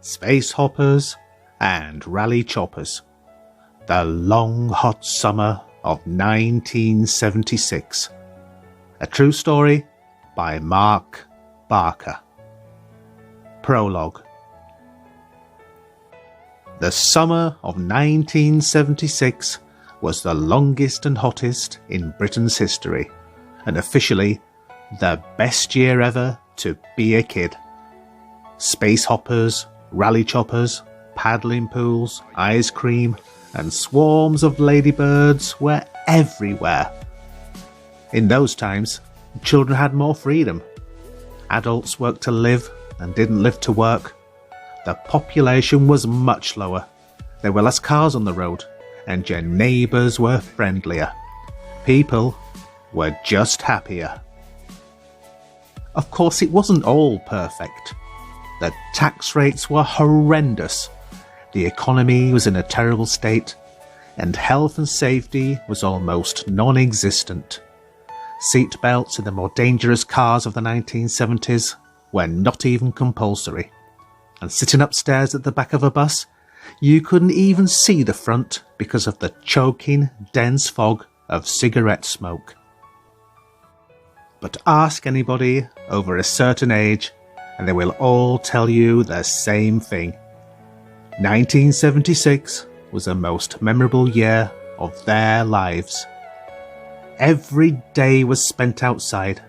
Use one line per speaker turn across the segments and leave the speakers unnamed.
Space Hoppers and Raleigh Choppers. The long hot summer of 1976. A true story by Mark Barker. Prologue. The summer of 1976 was the longest and hottest in Britain's history, and officially the best year ever to be a kid. Space hoppers, rally choppers, paddling pools, ice cream, and swarms of ladybirds were everywhere. In those times, children had more freedom. Adults worked to live and didn't live to work. The population was much lower. There were less cars on the road, and your neighbours were friendlier. People were just happier. Of course, it wasn't all perfect. The tax rates were horrendous. The economy was in a terrible state, and health and safety was almost non-existent. Seat belts in the more dangerous cars of the 1970s were not even compulsory. And sitting upstairs at the back of a bus, you couldn't even see the front because of the choking, dense fog of cigarette smoke. But ask anybody over a certain age, and they will all tell you the same thing. 1976 was the most memorable year of their lives. Every day was spent outside.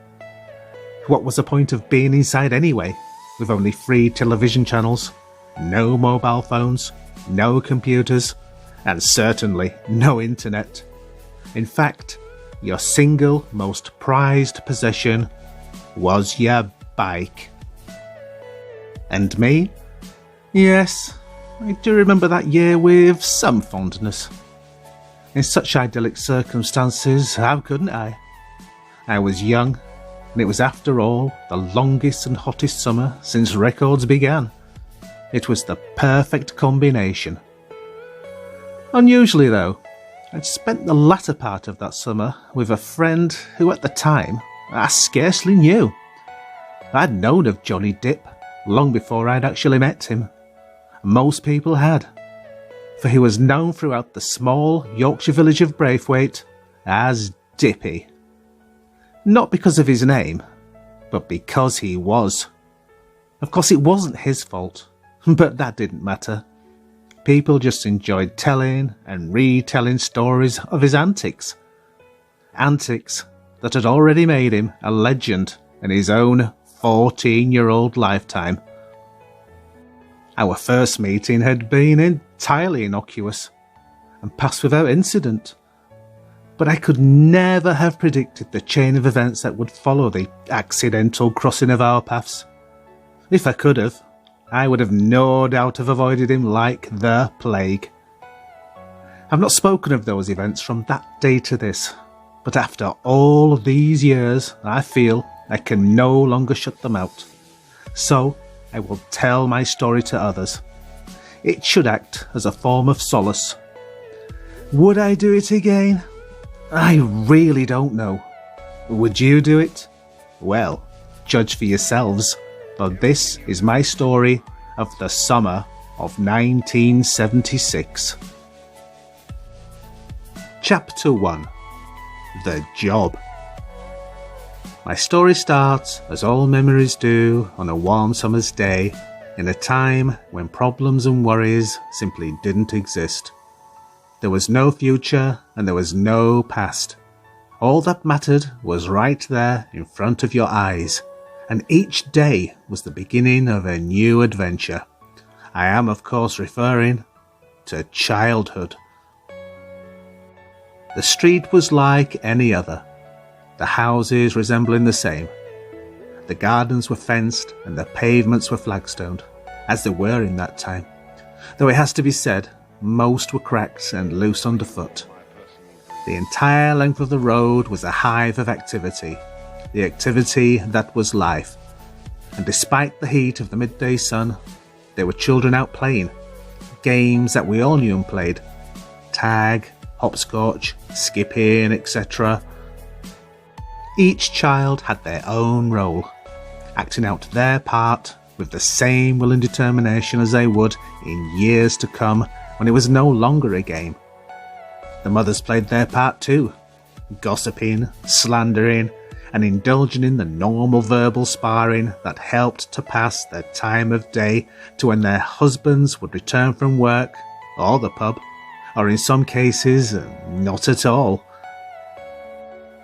What was the point of being inside anyway, with only 3 television channels, no mobile phones, no computers, and certainly no internet? In fact, your single most prized possession was your bike. And me? Yes, I do remember that year with some fondness. In such idyllic circumstances, how couldn't I? I was young, and it was after all the longest and hottest summer since records began. It was the perfect combination. Unusually though, I'd spent the latter part of that summer with a friend who at the time I scarcely knew. I'd known of Johnny Dipp long before I'd actually met him. Most people had, for he was known throughout the small Yorkshire village of Braithwaite as Dippy. Not because of his name, but because he was. Of course, it wasn't his fault, but that didn't matter. People just enjoyed telling and retelling stories of his antics. Antics that had already made him a legend in his own 14-year-old lifetime. Our first meeting had been entirely innocuous and passed without incident, but I could never have predicted the chain of events that would follow the accidental crossing of our paths. If I could have, I would have no doubt have avoided him like the plague. I've not spoken of those events from that day to this, but after all these years, I feel I can no longer shut them out. So I will tell my story to others. It should act as a form of solace. Would I do it again? I really don't know. Would you do it? Well, judge for yourselves, but this is my story of the summer of 1976. Chapter 1. The Job. My story starts, as all memories do, on a warm summer's day, in a time when problems and worries simply didn't exist. There was no future and there was no past. All that mattered was right there in front of your eyes, and each day was the beginning of a new adventure. I am, of course, referring to childhood. The street was like any other, the houses resembling the same. The gardens were fenced and the pavements were flagstoned, as they were in that time, though it has to be said, most were cracked and loose underfoot. The entire length of the road was a hive of activity, the activity that was life. And despite the heat of the midday sun, there were children out playing, games that we all knew and played, tag, hopscotch, skipping, etc. Each child had their own role, acting out their part with the same will and determination as they would in years to come when it was no longer a game. The mothers played their part too, gossiping, slandering, and indulging in the normal verbal sparring that helped to pass their time of day to when their husbands would return from work, or the pub, or in some cases, not at all.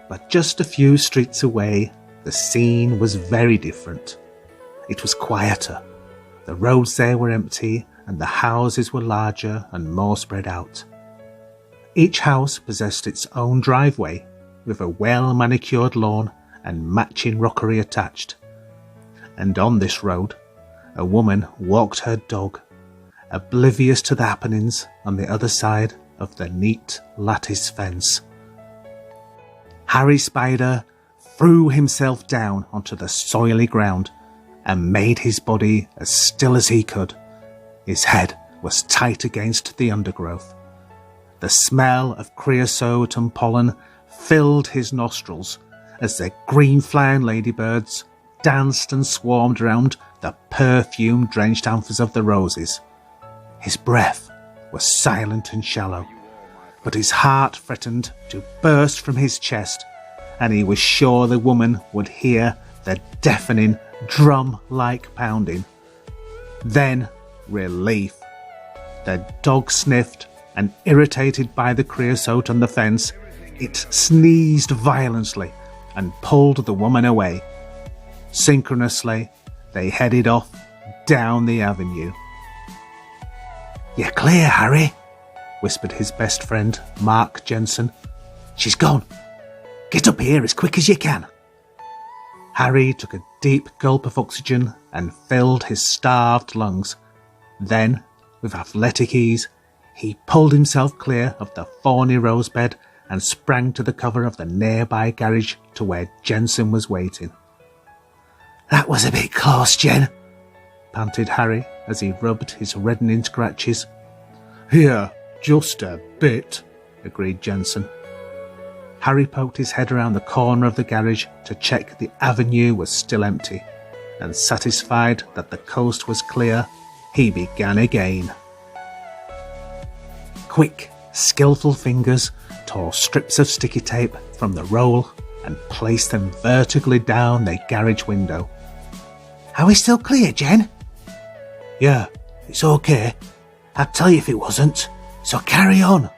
But just a few streets away, the scene was very different. It was quieter. The roads there were empty, and the houses were larger and more spread out. Each house possessed its own driveway, with a well-manicured lawn and matching rockery attached. And on this road, a woman walked her dog, oblivious to the happenings on the other side of the neat lattice fence. Harry Spider threw himself down onto the soily ground and made his body as still as he could. His head was tight against the undergrowth. The smell of creosote and pollen filled his nostrils as the green-flying ladybirds danced and swarmed around the perfume-drenched anthers of the roses. His breath was silent and shallow, but his heart threatened to burst from his chest, and he was sure the woman would hear the deafening, drum-like pounding. Then relief. The dog sniffed, and irritated by the creosote on the fence, it sneezed violently and pulled the woman away. Synchronously, they headed off down the avenue. "You're clear, Harry," whispered his best friend, Mark Jensen. "She's gone. Get up here as quick as you can." Harry took a deep gulp of oxygen and filled his starved lungs. Then, with athletic ease, he pulled himself clear of the thorny rosebed and sprang to the cover of the nearby garage to where Jensen was waiting. "That was a bit close, Jen," panted Harry as he rubbed his reddening scratches. "Yeah, just a bit," agreed Jensen. Harry poked his head around the corner of the garage to check the avenue was still empty, and satisfied that the coast was clear, he began again. Quick, skillful fingers tore strips of sticky tape from the roll and placed them vertically down the garage window. "Are we still clear, Jen?" "Yeah, it's okay. I'd tell you if it wasn't, so carry on,"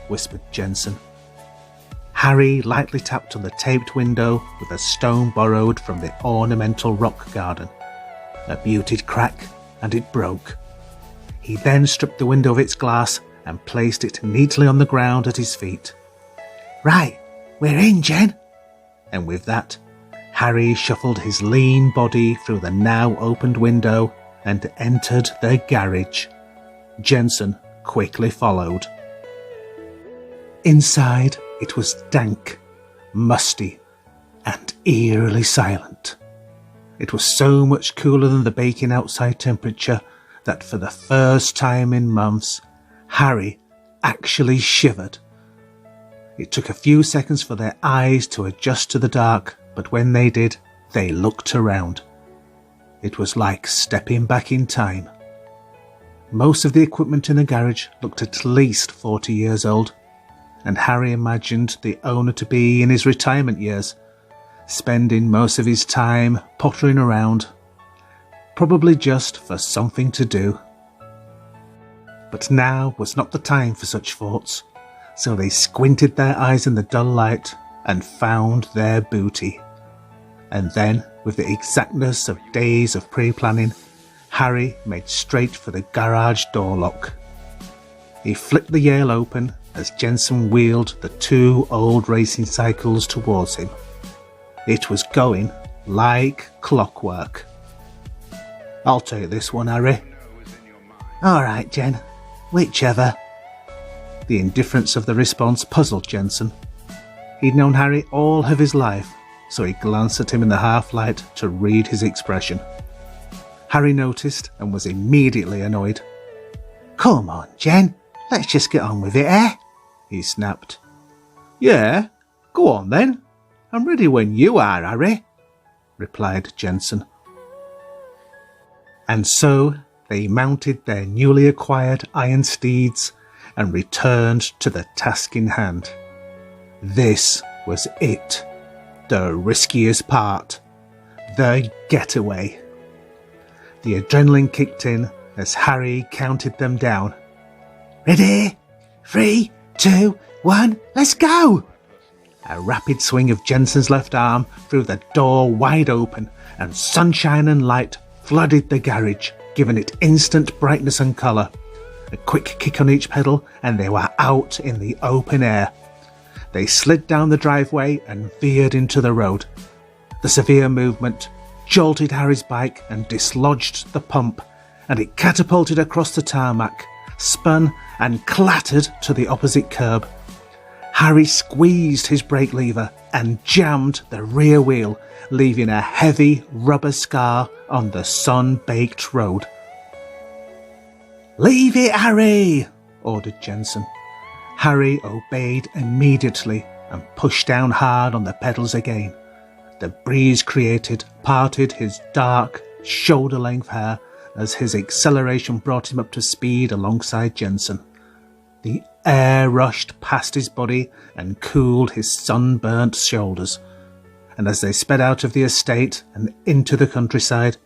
whispered Jensen. Harry lightly tapped on the taped window with a stone borrowed from the ornamental rock garden. A muted crack, and it broke. He then stripped the window of its glass and placed it neatly on the ground at his feet. "Right, we're in, Jen." And with that, Harry shuffled his lean body through the now opened window and entered the garage. Jensen quickly followed. Inside, it was dank, musty, and eerily silent. It was so much cooler than the baking outside temperature that for the first time in months, Harry actually shivered. It took a few seconds for their eyes to adjust to the dark, but when they did, they looked around. It was like stepping back in time. Most of the equipment in the garage looked at least 40 years old, and Harry imagined the owner to be in his retirement years, spending most of his time pottering around, probably just for something to do. But now was not the time for such thoughts, so they squinted their eyes in the dull light and found their booty. And then, with the exactness of days of pre-planning, Harry made straight for the garage door lock. He flipped the Yale open as Jensen wheeled the two old racing cycles towards him. It was going like clockwork. "I'll take this one, Harry." "All right, Jen. Whichever." The indifference of the response puzzled Jensen. He'd known Harry all of his life, so he glanced at him in the half-light to read his expression. Harry noticed and was immediately annoyed. "Come on, Jen. Let's just get on with it, eh?" he snapped. "Yeah, go on then. I'm ready when you are, Harry," replied Jensen. And so they mounted their newly acquired iron steeds and returned to the task in hand. This was it, the riskiest part, the getaway. The adrenaline kicked in as Harry counted them down. Ready? 3, 2, 1, let's go! A rapid swing of Jensen's left arm threw the door wide open, and sunshine and light flooded the garage, giving it instant brightness and colour. A quick kick on each pedal and they were out in the open air. They slid down the driveway and veered into the road. The severe movement jolted Harry's bike and dislodged the pump, and it catapulted across the tarmac, spun and clattered to the opposite curb. Harry squeezed his brake lever and jammed the rear wheel, leaving a heavy rubber scar on the sun-baked road. "Leave it, Harry!" ordered Jensen. Harry obeyed immediately and pushed down hard on the pedals again. The breeze created parted his dark, shoulder-length hair as his acceleration brought him up to speed alongside Jensen. The air rushed past his body and cooled his sunburnt shoulders, and as they sped out of the estate and into the countryside,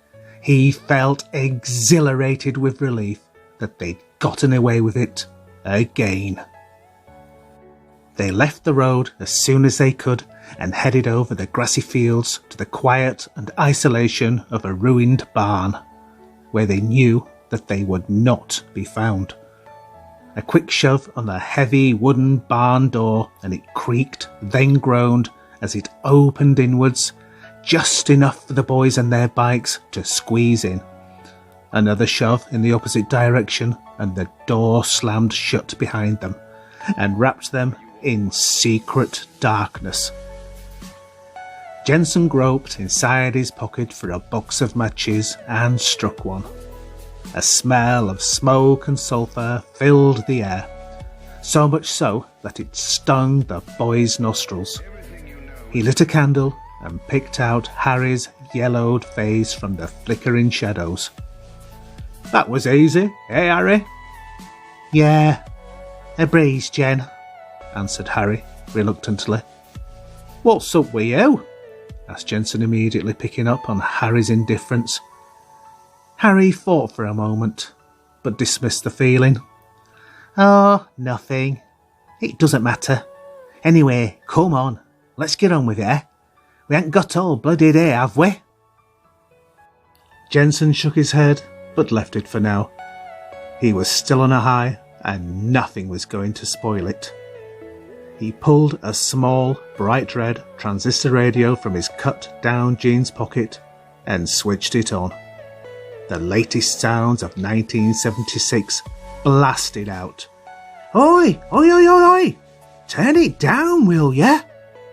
he felt exhilarated with relief that they'd gotten away with it again. They left the road as soon as they could and headed over the grassy fields to the quiet and isolation of a ruined barn, where they knew that they would not be found. A quick shove on the heavy wooden barn door and it creaked, then groaned as it opened inwards, just enough for the boys and their bikes to squeeze in. Another shove in the opposite direction and the door slammed shut behind them and wrapped them in secret darkness. Jensen groped inside his pocket for a box of matches and struck one. A smell of smoke and sulphur filled the air, so much so that it stung the boy's nostrils. He lit a candle and picked out Harry's yellowed face from the flickering shadows. "That was easy, eh, Harry?" "Yeah, a breeze, Jen," answered Harry reluctantly. "What's up with you?" asked Jensen, immediately picking up on Harry's indifference. Harry thought for a moment, but dismissed the feeling. "Oh, nothing. It doesn't matter. Anyway, come on, let's get on with it. We ain't got all bloody day, have we?" Jensen shook his head, but left it for now. He was still on a high, and nothing was going to spoil it. He pulled a small, bright red transistor radio from his cut-down jeans pocket and switched it on. The latest sounds of 1976 blasted out. "Oi, oi, oi, oi, oi! Turn it down, will ya?"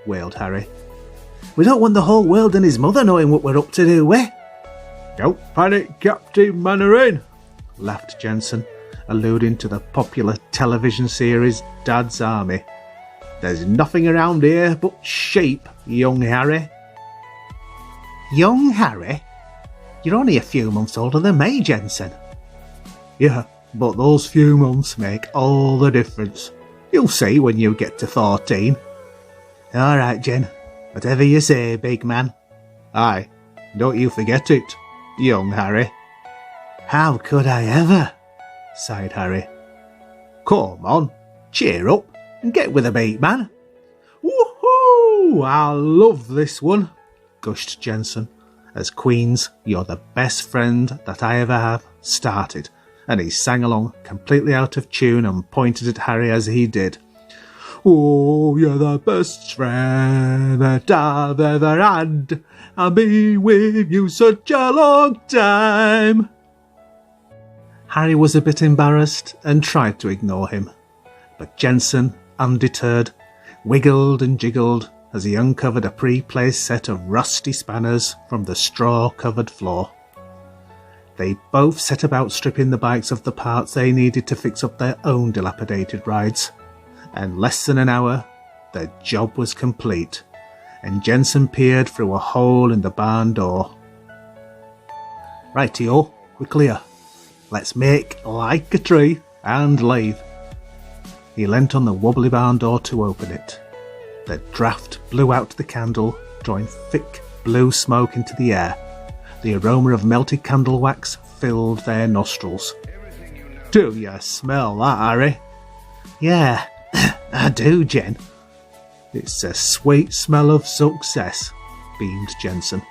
wailed Harry. "We don't want the whole world and his mother knowing what we're up to, do we?" "Don't panic, Captain Mannering," laughed Jensen, alluding to the popular television series Dad's Army. "There's nothing around here but sheep, young Harry." "Young Harry? You're only a few months older than me, Jensen." "Yeah, but those few months make all the difference. You'll see when you get to 14. "All right, Jen. Whatever you say, big man." "Aye, don't you forget it, young Harry." "How could I ever?" sighed Harry. "Come on, cheer up and get with a beat, man." "Woohoo! I love this one," gushed Jensen, as Queen's "You're the Best Friend That I Ever Have" started, and he sang along completely out of tune and pointed at Harry as he did. "Oh, you're the best friend that I've ever had. I'll be with you such a long time." Harry was a bit embarrassed and tried to ignore him, but Jensen, undeterred, wiggled and jiggled as he uncovered a pre-placed set of rusty spanners from the straw-covered floor. They both set about stripping the bikes of the parts they needed to fix up their own dilapidated rides, and less than an hour, the job was complete, and Jensen peered through a hole in the barn door. "Rightio, we're clear. Let's make like a tree and leave." He leant on the wobbly barn door to open it. The draught blew out the candle, drawing thick blue smoke into the air. The aroma of melted candle wax filled their nostrils. "Do you smell that, Harry?" "Yeah, I do, Jen." "It's a sweet smell of success," beamed Jensen.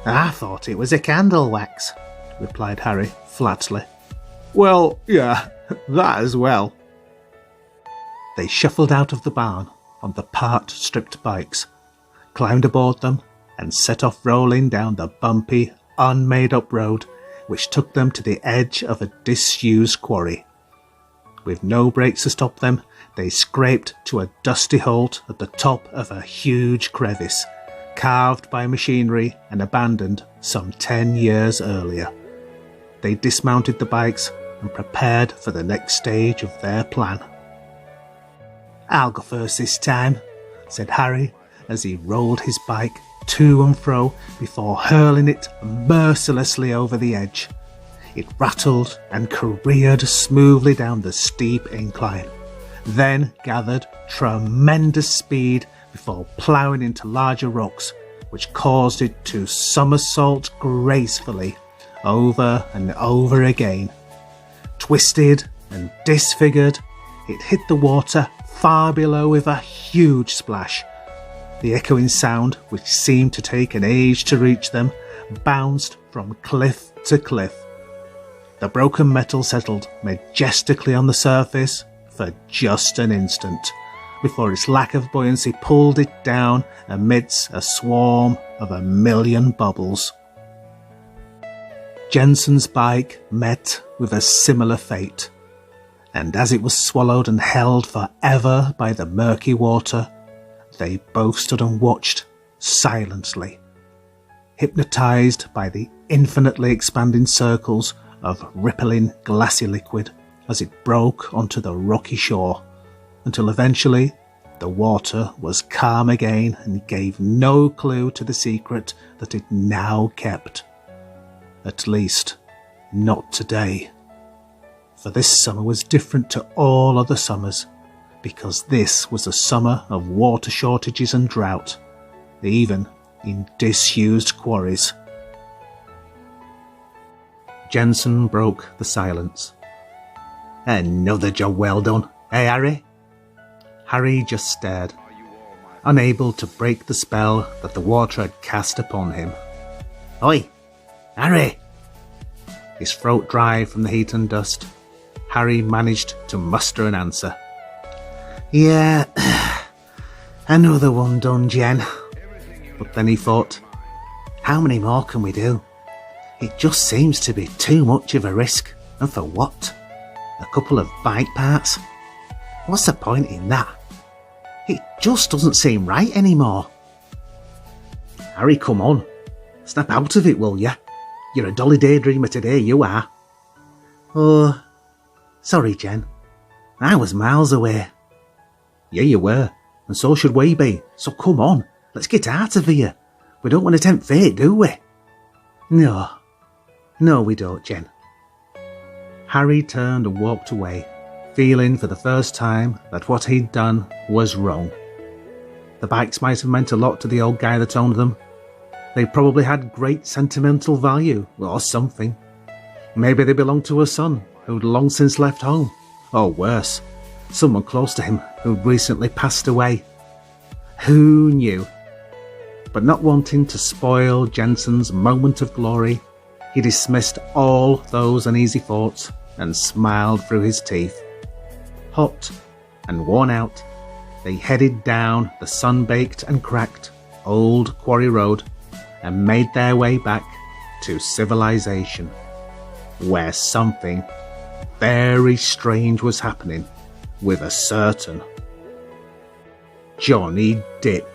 "I thought it was a candle wax," replied Harry flatly. "Well, yeah, that as well." They shuffled out of the barn on the part-stripped bikes, climbed aboard them, and set off rolling down the bumpy, unmade-up road which took them to the edge of a disused quarry. With no brakes to stop them, they scraped to a dusty halt at the top of a huge crevice, carved by machinery and abandoned some 10 years earlier. They dismounted the bikes and prepared for the next stage of their plan. "I'll go first this time," said Harry as he rolled his bike to and fro before hurling it mercilessly over the edge. It rattled and careered smoothly down the steep incline, then gathered tremendous speed before ploughing into larger rocks, which caused it to somersault gracefully over and over again. Twisted and disfigured, it hit the water far below with a huge splash. The echoing sound, which seemed to take an age to reach them, bounced from cliff to cliff. The broken metal settled majestically on the surface for just an instant, before its lack of buoyancy pulled it down amidst a swarm of 1,000,000 bubbles. Jensen's bike met with a similar fate, and as it was swallowed and held forever by the murky water, they both stood and watched silently, hypnotised by the infinitely expanding circles of rippling glassy liquid as it broke onto the rocky shore, until eventually the water was calm again and gave no clue to the secret that it now kept. At least, not today. For this summer was different to all other summers, because this was a summer of water shortages and drought, even in disused quarries. Jensen broke the silence. "Another job well done, eh, Harry?" Harry just stared, unable to break the spell that the water had cast upon him. "Oi, Harry!" His throat dry from the heat and dust, Harry managed to muster an answer. "Yeah, another one done, Jen." But then he thought, how many more can we do? It just seems to be too much of a risk, and for what? A couple of bike parts? What's the point in that? It just doesn't seem right anymore. "Harry, come on. Snap out of it, will ya? You're a dolly daydreamer today, you are." "Oh, sorry, Jen. I was miles away." "Yeah, you were, and so should we be, so come on, let's get out of here. We don't want to tempt fate, do we?" No, we don't, Jen." Harry turned and walked away, feeling for the first time that what he'd done was wrong. The bikes might have meant a lot to the old guy that owned them. They probably had great sentimental value, or something. Maybe they belonged to a son who'd long since left home, or worse, someone close to him who'd recently passed away. Who knew? But not wanting to spoil Jensen's moment of glory, he dismissed all those uneasy thoughts and smiled through his teeth. Hot and worn out, they headed down the sun-baked and cracked old quarry road and made their way back to civilization, where something very strange was happening with a certain Johnny Depp.